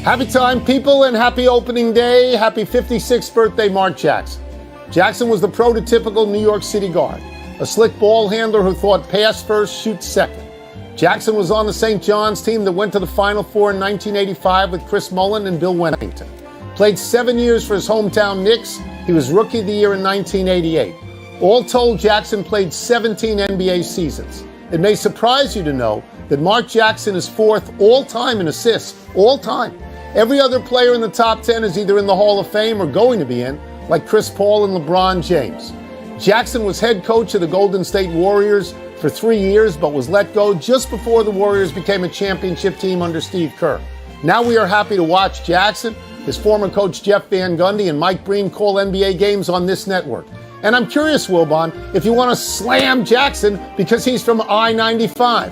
Happy time, people, and happy opening day. Happy 56th birthday, Mark Jackson. Jackson was the prototypical New York City guard, a slick ball handler who thought pass first, shoot second. Jackson was on the St. John's team that went to the Final Four in 1985 with Chris Mullin and Bill Wennington. Played 7 years for his hometown Knicks. He was Rookie of the Year in 1988. All told, Jackson played 17 NBA seasons. It may surprise you to know that Mark Jackson is fourth all-time in assists, all-time. Every other player in the top 10 is either in the Hall of Fame or going to be in, like Chris Paul and LeBron James. Jackson was head coach of the Golden State Warriors for 3 years, but was let go just before the Warriors became a championship team under Steve Kerr. Now we are happy to watch Jackson, his former coach Jeff Van Gundy, and Mike Breen call NBA games on this network. And I'm curious, Wilbon, if you want to slam Jackson because he's from I-95.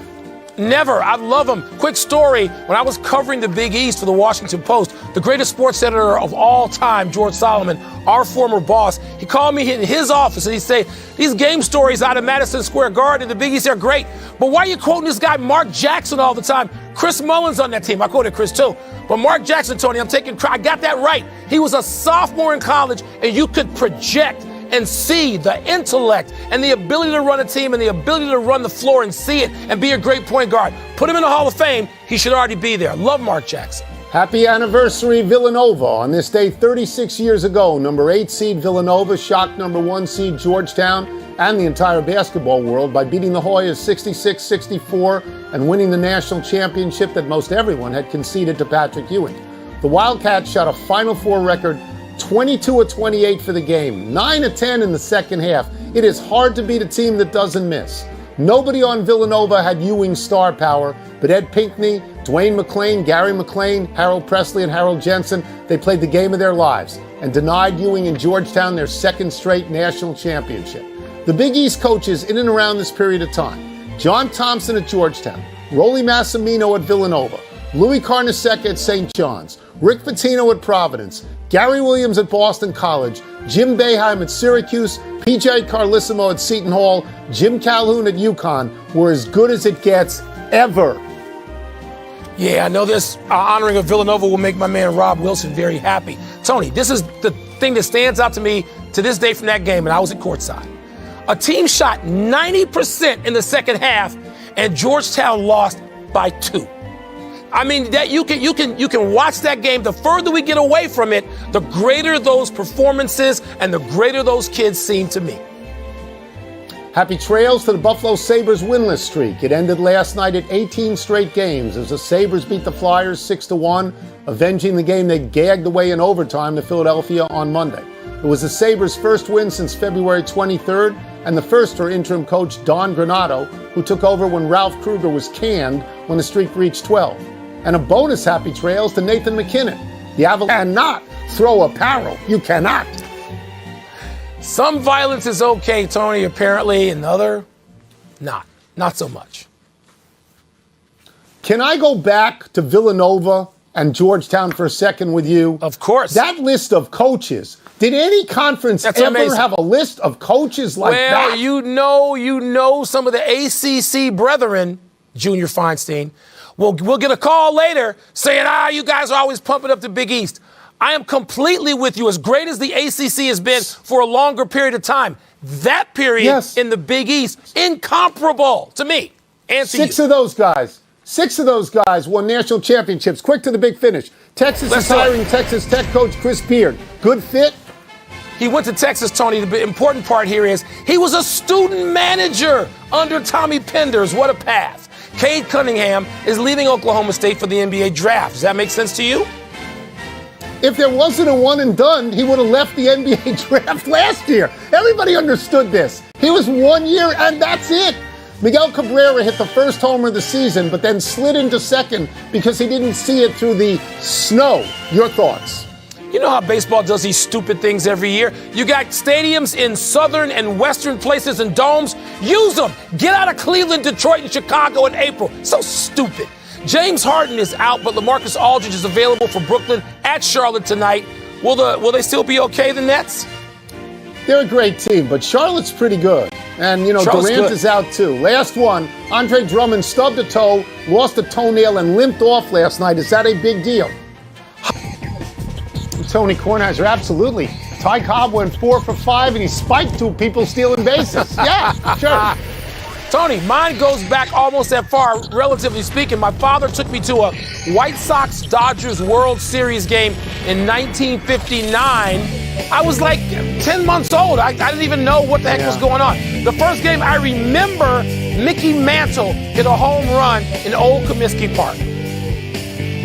Never. I love him. Quick story. When I was covering the Big East for the Washington Post, the greatest sports editor of all time, George Solomon, our former boss, he called me in his office and he'd say, these game stories out of Madison Square Garden, the Big East are great, but why are you quoting this guy Mark Jackson all the time? Chris Mullin's on that team. I quoted Chris too. But Mark Jackson, Tony, I got that right. He was a sophomore in college and you could project and see the intellect and the ability to run a team and the ability to run the floor and see it and be a great point guard. Put him in the Hall of Fame. He should already be there. Love Mark Jackson. Happy anniversary, Villanova. On this day 36 years ago, number 8 seed Villanova shocked number 1 seed Georgetown and the entire basketball world by beating the Hoyas 66-64 and winning the national championship that most everyone had conceded to Patrick Ewing. The Wildcats shot a Final Four record 22 of 28 for the game, 9 of 10 in the second half. It is hard to beat a team that doesn't miss. Nobody on Villanova had Ewing's star power, but Ed Pinckney, Dwayne McClain, Gary McClain, Harold Presley, and Harold Jensen, they played the game of their lives and denied Ewing and Georgetown their second straight national championship. The Big East coaches in and around this period of time: John Thompson at Georgetown, Rolly Massimino at Villanova, Louis Carnesecca at St. John's, Rick Pitino at Providence, Gary Williams at Boston College, Jim Boeheim at Syracuse, P.J. Carlissimo at Seton Hall, Jim Calhoun at UConn were as good as it gets ever. Yeah, I know this honoring of Villanova will make my man Rob Wilson very happy. Tony, this is the thing that stands out to me to this day from that game, and I was at courtside. A team shot 90% in the second half, and Georgetown lost by 2. I mean, that you can watch that game. The further we get away from it, the greater those performances and the greater those kids seem to me. Happy trails to the Buffalo Sabres winless streak. It ended last night at 18 straight games as the Sabres beat the Flyers 6-1, avenging the game they gagged away in overtime to Philadelphia on Monday. It was the Sabres' first win since February 23rd and the first for interim coach Don Granato, who took over when Ralph Kruger was canned when the streak reached 12. And a bonus happy trails to Nathan McKinnon. The Avalanche cannot throw a barrel. You cannot. Some violence is okay, Tony, apparently, and other, not so much. Can I go back to Villanova and Georgetown for a second with you? Of course. That list of coaches. Did any conference ever amazing. Have a list of coaches like that? Well, you know some of the ACC brethren, Junior Feinstein, we'll get a call later saying, you guys are always pumping up the Big East. I am completely with you. As great as the ACC has been for a longer period of time, that period in the Big East, incomparable to me. And to Six of those guys won national championships. Quick to the big finish. Texas is hiring Texas Tech coach Chris Beard. Good fit? He went to Texas, Tony. The important part here is he was a student manager under Tommy Penders. What a path. Cade Cunningham is leaving Oklahoma State for the NBA draft. Does that make sense to you? If there wasn't a one and done, he would have left the NBA draft last year. Everybody understood this. He was 1 year and that's it. Miguel Cabrera hit the first homer of the season, but then slid into second because he didn't see it through the snow. Your thoughts? You know how baseball does these stupid things every year? You got stadiums in southern and western places and domes. Use them. Get out of Cleveland, Detroit, and Chicago in April. So stupid. James Harden is out, but LaMarcus Aldridge is available for Brooklyn at Charlotte tonight. Will they still be okay, the Nets? They're a great team, but Charlotte's pretty good. And, Durant is out too. Last one, Andre Drummond stubbed a toe, lost a toenail, and limped off last night. Is that a big deal? Tony Kornheiser, absolutely. Ty Cobb went 4 for 5, and he spiked 2 people stealing bases. Yeah, sure. Tony, mine goes back almost that far, relatively speaking. My father took me to a White Sox-Dodgers World Series game in 1959. I was like 10 months old. I didn't even know what the heck was going on. The first game I remember, Mickey Mantle hit a home run in Old Comiskey Park.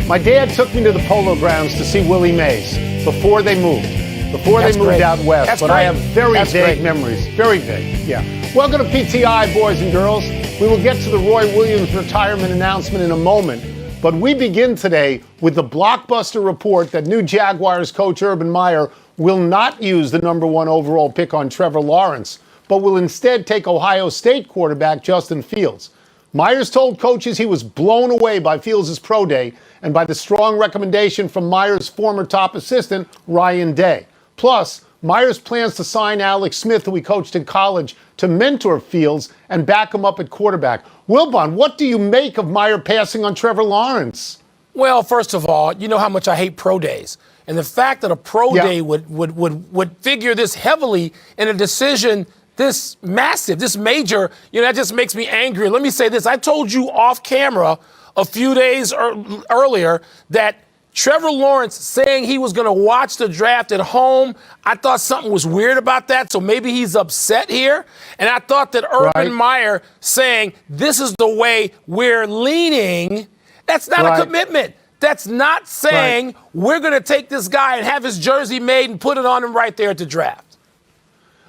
My dad took me to the Polo Grounds to see Willie Mays before they moved. They moved out west. That's but great. I have very vague great. memories. Very vague, yeah. Welcome to PTI, boys and girls. We will get to the Roy Williams retirement announcement in a moment. But we begin today with the blockbuster report that new Jaguars coach Urban Meyer will not use the number 1 overall pick on Trevor Lawrence, but will instead take Ohio State quarterback Justin Fields. Myers told coaches he was blown away by Fields' pro day and by the strong recommendation from Myers' former top assistant, Ryan Day. Plus, Myers plans to sign Alex Smith, who he coached in college, to mentor Fields and back him up at quarterback. Wilbon, what do you make of Meyer passing on Trevor Lawrence? Well, first of all, you know how much I hate pro days. And the fact that a pro day would figure this heavily in a decision this massive, this major, that just makes me angry. Let me say this. I told you off camera a few days earlier that Trevor Lawrence saying he was going to watch the draft at home, I thought something was weird about that, so maybe he's upset here. And I thought that Urban Meyer saying this is the way we're leaning, that's not a commitment. That's not saying we're going to take this guy and have his jersey made and put it on him right there at the draft.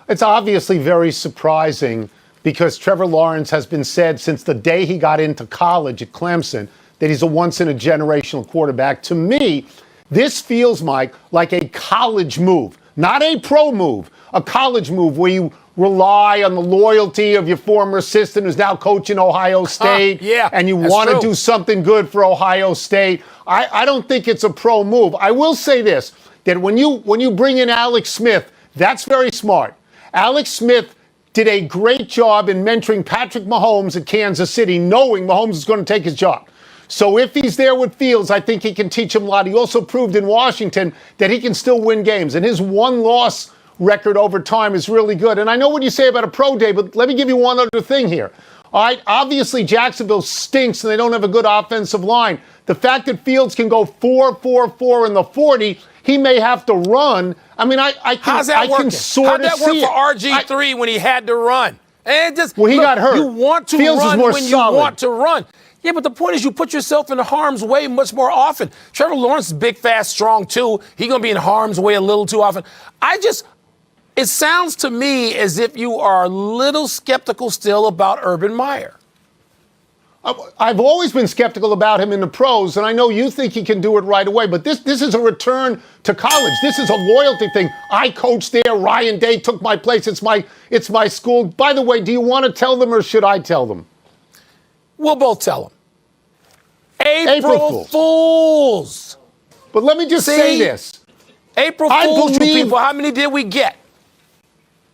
It's obviously very surprising because Trevor Lawrence has been said since the day he got into college at Clemson that he's a once-in-a-generational quarterback. To me, this feels, Mike, like a college move, not a pro move, a college move where you rely on the loyalty of your former assistant who's now coaching Ohio State, and you want to do something good for Ohio State. I don't think it's a pro move. I will say this, that when you bring in Alex Smith, that's very smart. Alex Smith did a great job in mentoring Patrick Mahomes at Kansas City, knowing Mahomes is going to take his job. So if he's there with Fields, I think he can teach him a lot. He also proved in Washington that he can still win games. And his one-loss record over time is really good. And I know what you say about a pro day, but let me give you one other thing here. All right, obviously Jacksonville stinks and they don't have a good offensive line. The fact that Fields can go 4-4-4 in the 40, he may have to run. I mean, I can sort of see it. How'd that work for RG3 when he had to run? And just, he got hurt. You want to Fields run more when solid. You want to run. Yeah, but the point is you put yourself in harm's way much more often. Trevor Lawrence is big, fast, strong, too. He's going to be in harm's way a little too often. It sounds to me as if you are a little skeptical still about Urban Meyer. I've always been skeptical about him in the pros, and I know you think he can do it right away, but this is a return to college. This is a loyalty thing. I coached there. Ryan Day took my place. It's my school. By the way, do you want to tell them or should I tell them? We'll both tell them. April Fools. But let me just say this. April Fools, you people. How many did we get?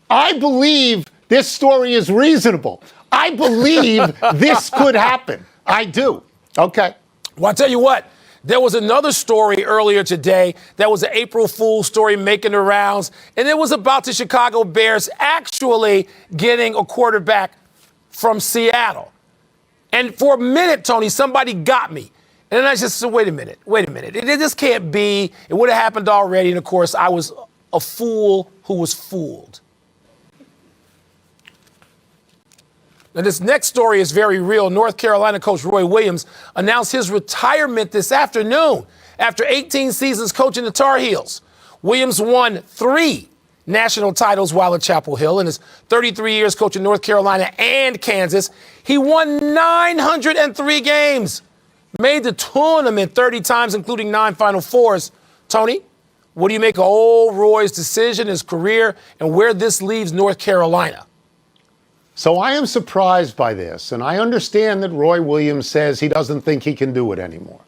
I believe this story is reasonable. I believe this could happen. I do. Okay. Well, I'll tell you what. There was another story earlier today that was an April Fool's story making the rounds, and it was about the Chicago Bears actually getting a quarterback from Seattle. And for a minute, Tony, somebody got me. And then I just said, wait a minute. This can't be. It would have happened already. And, of course, I was a fool who was fooled. Now, this next story is very real. North Carolina coach Roy Williams announced his retirement this afternoon after 18 seasons coaching the Tar Heels. Williams won 3 national titles while at Chapel Hill. In his 33 years coaching North Carolina and Kansas, he won 903 games, made the tournament 30 times, including 9 Final Fours. Tony, what do you make of old Roy's decision, his career, and where this leaves North Carolina? So I am surprised by this, and I understand that Roy Williams says he doesn't think he can do it anymore.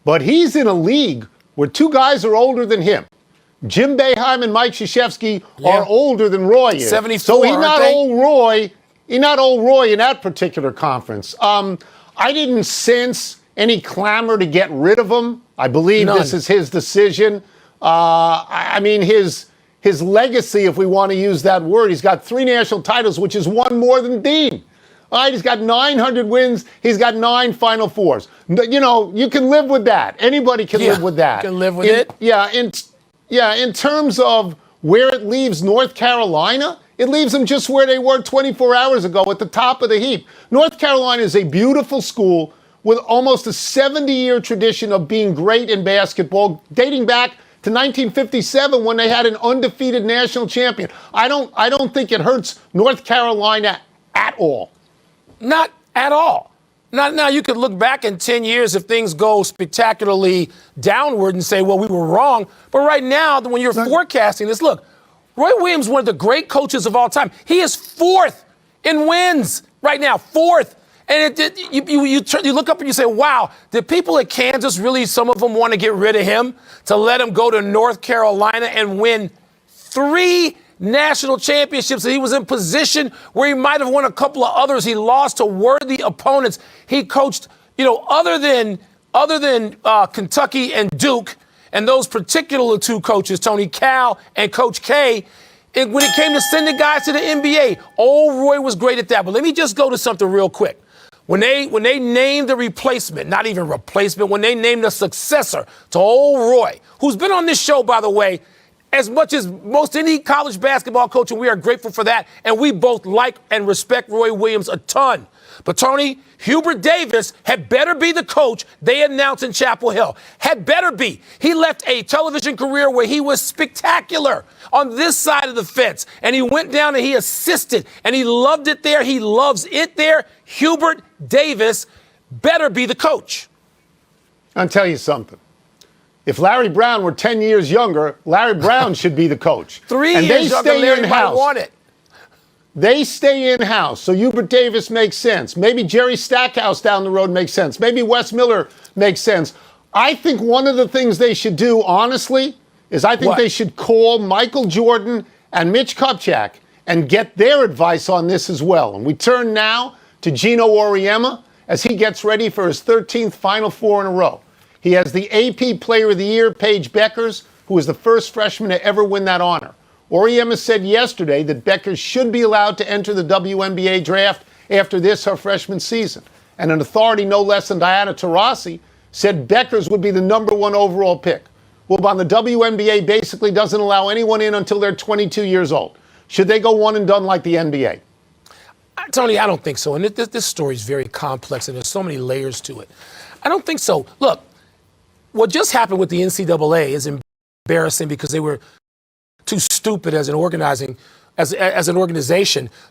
But he's in a league where 2 guys are older than him. Jim Boeheim and Mike Krzyzewski are older than Roy is. 74, so he's not old Roy. He's not old Roy in that particular conference. I didn't sense any clamor to get rid of him. I believe this is his decision. I mean, his legacy, if we want to use that word, he's got 3 national titles, which is one more than Dean. All right, he's got 900 wins. He's got 9 Final Fours. You know, you can live with that. Anybody can live with that. You can live with it. In terms of where it leaves North Carolina, it leaves them just where they were 24 hours ago, at the top of the heap. North Carolina is a beautiful school with almost a 70-year tradition of being great in basketball, dating back to 1957 when they had an undefeated national champion. I don't think it hurts North Carolina at all. Not at all. Now, you could look back in 10 years if things go spectacularly downward and say, well, we were wrong. But right now, when you're forecasting this, look, Roy Williams, one of the great coaches of all time, he is 4th in wins right now, 4th. And you look up and you say, wow, did people at Kansas really, some of them want to get rid of him to let him go to North Carolina and win 3 national championships? And he was in position where he might have won a couple of others. He lost to worthy opponents. He coached, other than Kentucky and Duke, and those particular 2 coaches, Tony Cal and Coach K. And when it came to sending guys to the NBA, old Roy was great at that. But let me just go to something real quick. When they named the replacement, not even replacement, when they named the successor to old Roy, who's been on this show, by the way, as much as most any college basketball coach, and we are grateful for that, and we both like and respect Roy Williams a ton. But, Tony, Hubert Davis had better be the coach they announced in Chapel Hill. Had better be. He left a television career where he was spectacular on this side of the fence, and he went down and he assisted, and he loved it there. He loves it there. Hubert Davis better be the coach. I'll tell you something. If Larry Brown were 10 years younger, Larry Brown should be the coach. 3 years younger, Larry might want it. They stay in-house, so Hubert Davis makes sense. Maybe Jerry Stackhouse down the road makes sense. Maybe Wes Miller makes sense. I think one of the things they should do, honestly, is I think they should call Michael Jordan and Mitch Kupchak and get their advice on this as well. And we turn now to Gino Auriemma as he gets ready for his 13th Final Four in a row. He has the AP Player of the Year, Paige Beckers, who was the first freshman to ever win that honor. Auriemma said yesterday that Beckers should be allowed to enter the WNBA draft after this, her freshman season. And an authority no less than Diana Taurasi said Beckers would be the #1 overall pick. Wilbon, the WNBA basically doesn't allow anyone in until they're 22 years old. Should they go one and done like the NBA? Tony, I don't think so. And this story is very complex, and there's so many layers to it. I don't think so. Look, what just happened with the NCAA is embarrassing because they were too stupid as an organization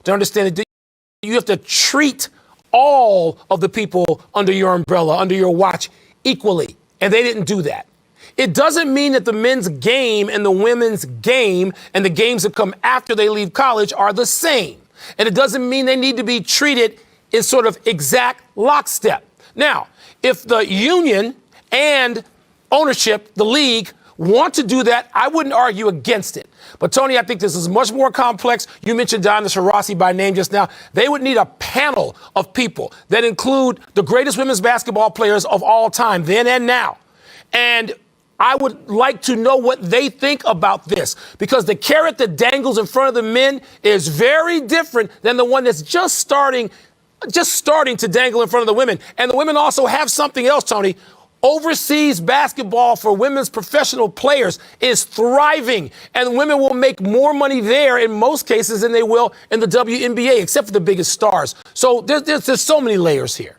to understand that you have to treat all of the people under your umbrella, under your watch, equally. And they didn't do that. It doesn't mean that the men's game and the women's game and the games that come after they leave college are the same. And it doesn't mean they need to be treated in sort of exact lockstep. Now, if the union and ownership, the league, want to do that, I wouldn't argue against it. But, Tony, I think this is much more complex. You mentioned Diana Taurasi by name just now. They would need a panel of people that include the greatest women's basketball players of all time, then and now. And I would like to know what they think about this, because the carrot that dangles in front of the men is very different than the one that's just starting to dangle in front of the women. And the women also have something else, Tony. Overseas basketball for women's professional players is thriving, and women will make more money there in most cases than they will in the WNBA, except for the biggest stars. So there's so many layers here.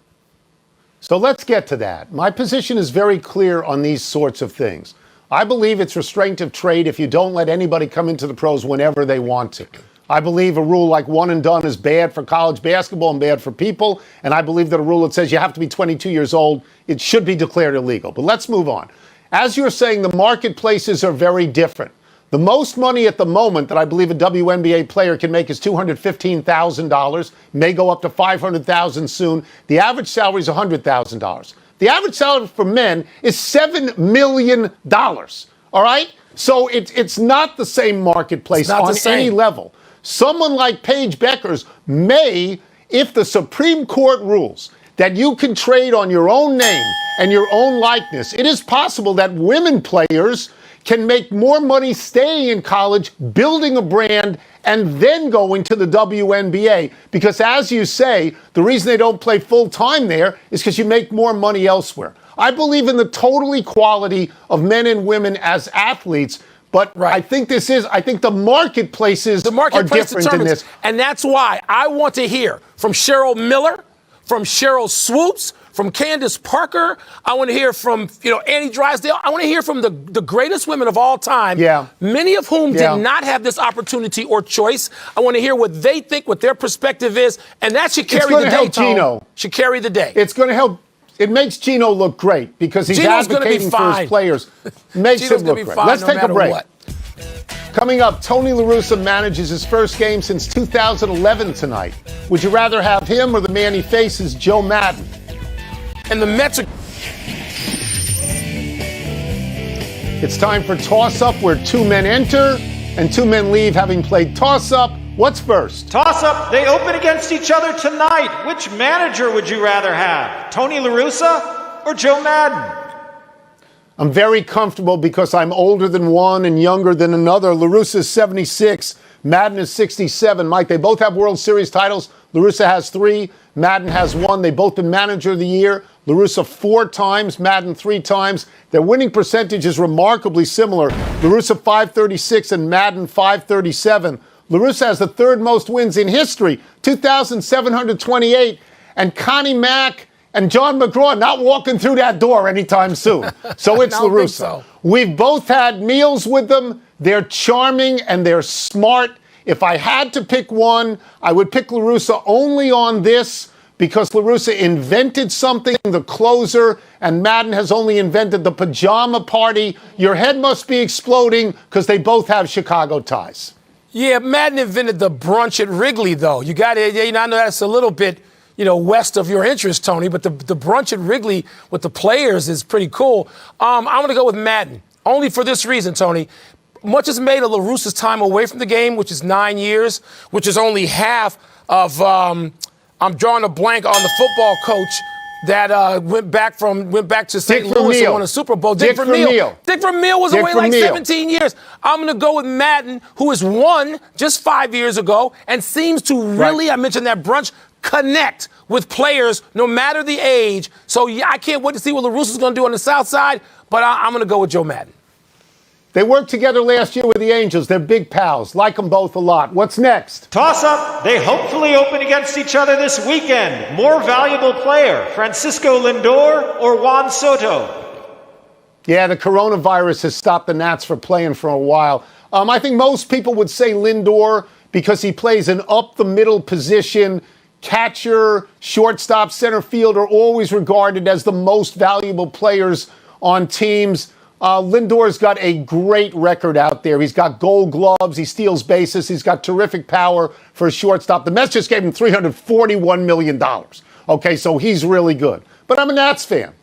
So let's get to that. My position is very clear on these sorts of things. I believe it's restraint of trade if you don't let anybody come into the pros whenever they want to. I believe a rule like one and done is bad for college basketball and bad for people. And I believe that a rule that says you have to be 22 years old, it should be declared illegal. But let's move on. As you're saying, the marketplaces are very different. The most money at the moment that I believe a WNBA player can make is $215,000, may go up to $500,000 soon. The average salary is $100,000. The average salary for men is $7 million. All right? So it's not the same marketplace on any level. Someone like Paige Beckers may, if the Supreme Court rules that you can trade on your own name and your own likeness. It is possible that women players can make more money staying in college, building a brand, and then going to the WNBA. Because as you say, the reason they don't play full-time there is because you make more money elsewhere. I believe in the total equality of men and women as athletes, but I think the marketplaces are different in this. And that's why I want to hear from Cheryl Miller, from Cheryl Swoops, from Candace Parker. I want to hear from, Annie Drysdale. I want to hear from the greatest women of all time, many of whom did not have this opportunity or choice. I want to hear what they think, what their perspective is, and that should carry the day, Gino. Should carry the day. It's going to help. It makes Gino look great because he's advocating for his players. Makes him look great. Let's take a break. Coming up, Tony La Russa manages his first game since 2011 tonight. Would you rather have him or the man he faces, Joe Madden? And the Mets are... It's time for Toss-Up, where two men enter and two men leave having played Toss-Up. What's first? Toss-Up, they open against each other tonight. Which manager would you rather have, Tony La Russa or Joe Madden? I'm very comfortable because I'm older than one and younger than another. La Russa is 76, Madden is 67. Mike, they both have World Series titles. La Russa has 3, Madden has 1. They've both been Manager of the Year. La Russa 4 times, Madden 3 times. Their winning percentage is remarkably similar. La Russa 536 and Madden 537. La Russa has the 3rd most wins in history, 2,728. And Connie Mack and John McGraw not walking through that door anytime soon. So it's La Russa. So. We've both had meals with them. They're charming and they're smart. If I had to pick one, I would pick La Russa only on this because La Russa invented something, the closer, and Madden has only invented the pajama party. Your head must be exploding because they both have Chicago ties. Yeah, Madden invented the brunch at Wrigley, though. You got it. I know that's a little bit, west of your interest, Tony, but the brunch at Wrigley with the players is pretty cool. I'm going to go with Madden, only for this reason, Tony. Much is made of La Russa's time away from the game, which is 9 years, which is only half of, I'm drawing a blank on the football coach that went back to St. Louis and won a Super Bowl. Dick Vermeil. Dick Vermeil was away like 17 years. I'm going to go with Madden, who has won just 5 years ago and seems to really, I mentioned that brunch, connect with players no matter the age. So, yeah, I can't wait to see what La Russa's going to do on the South Side, but I'm going to go with Joe Madden. They worked together last year with the Angels. They're big pals. Like them both a lot. What's next? Toss-Up. They hopefully open against each other this weekend. More valuable player, Francisco Lindor or Juan Soto? Yeah, the coronavirus has stopped the Nats from playing for a while. I think most people would say Lindor because he plays an up-the-middle position. Catcher, shortstop, center field are always regarded as the most valuable players on teams. Lindor's got a great record out there. He's got gold gloves. He steals bases. He's got terrific power for a shortstop. The Mets just gave him $341 million. Okay, so he's really good. But I'm a Nats fan.